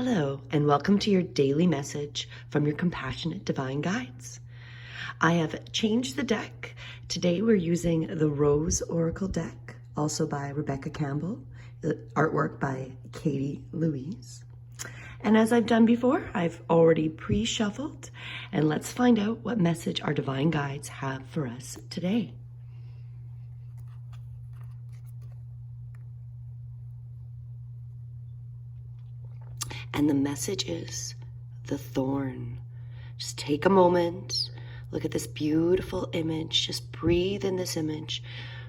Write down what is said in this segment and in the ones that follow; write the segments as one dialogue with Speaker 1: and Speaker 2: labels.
Speaker 1: Hello, and welcome to your daily message from your compassionate divine guides. I have changed the deck. Today we're using the Rose Oracle deck, also by Rebecca Campbell, the artwork by Katie Louise. And as I've done before, I've already pre-shuffled, and let's find out what message our divine guides have for us today. And the message is the thorn. Just take a moment, look at this beautiful image, just breathe in this image,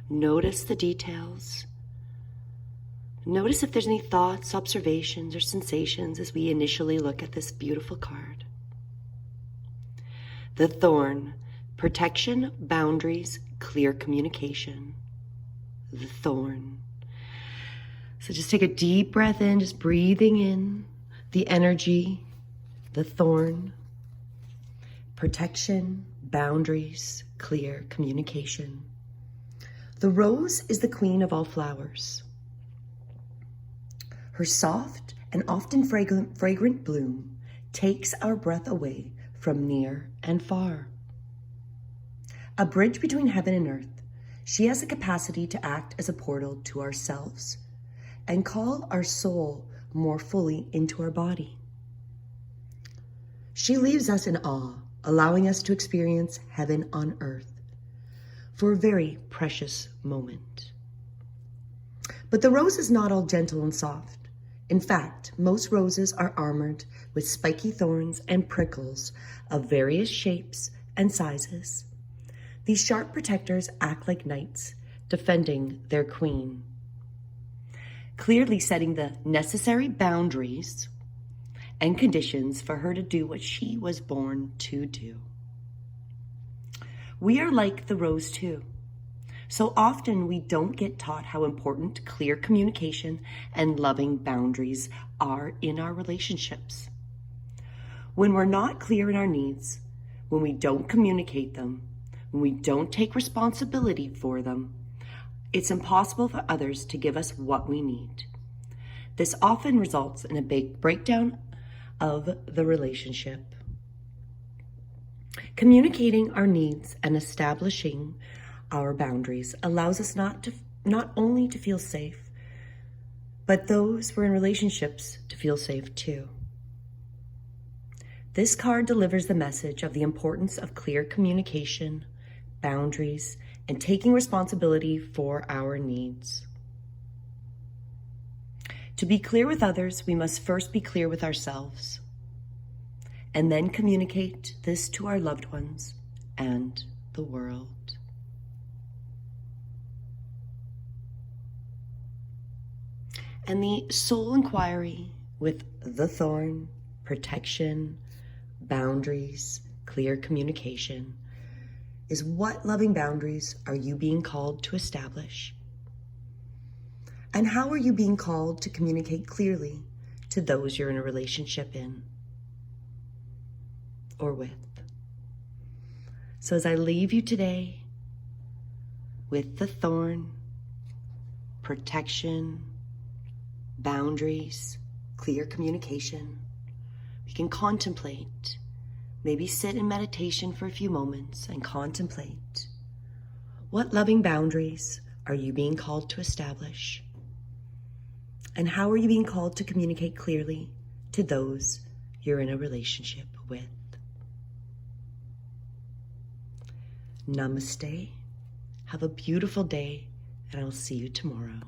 Speaker 1: notice the details. Notice if there's any thoughts, observations, or sensations as we initially look at this beautiful card. The thorn, protection, boundaries, clear communication. The thorn. So just take a deep breath in, just breathing in the energy, the thorn, protection, boundaries, clear communication. The rose is the queen of all flowers. Her soft and often fragrant bloom takes our breath away from near and far. A bridge between heaven and earth, she has the capacity to act as a portal to ourselves and call our soul more fully into our body. She leaves us in awe, allowing us to experience heaven on earth for a very precious moment. But the rose is not all gentle and soft. In fact, most roses are armored with spiky thorns and prickles of various shapes and sizes. These sharp protectors act like knights, defending their queen, clearly setting the necessary boundaries and conditions for her to do what she was born to do. We are like the rose too. So often we don't get taught how important clear communication and loving boundaries are in our relationships. When we're not clear in our needs, when we don't communicate them, when we don't take responsibility for them, it's impossible for others to give us what we need. This often results in a big breakdown of the relationship. Communicating our needs and establishing our boundaries allows us not only to feel safe, but those we're in relationships to feel safe too. This card delivers the message of the importance of clear communication, boundaries, and taking responsibility for our needs. To be clear with others, we must first be clear with ourselves, and then communicate this to our loved ones and the world. And the soul inquiry with the thorn, protection, boundaries, clear communication, is what loving boundaries are you being called to establish? And how are you being called to communicate clearly to those you're in a relationship in or with? So as I leave you today with the thorn, protection, boundaries, clear communication, we can contemplate. Maybe sit in meditation for a few moments and contemplate. What loving boundaries are you being called to establish? And how are you being called to communicate clearly to those you're in a relationship with? Namaste. Have a beautiful day, and I'll see you tomorrow.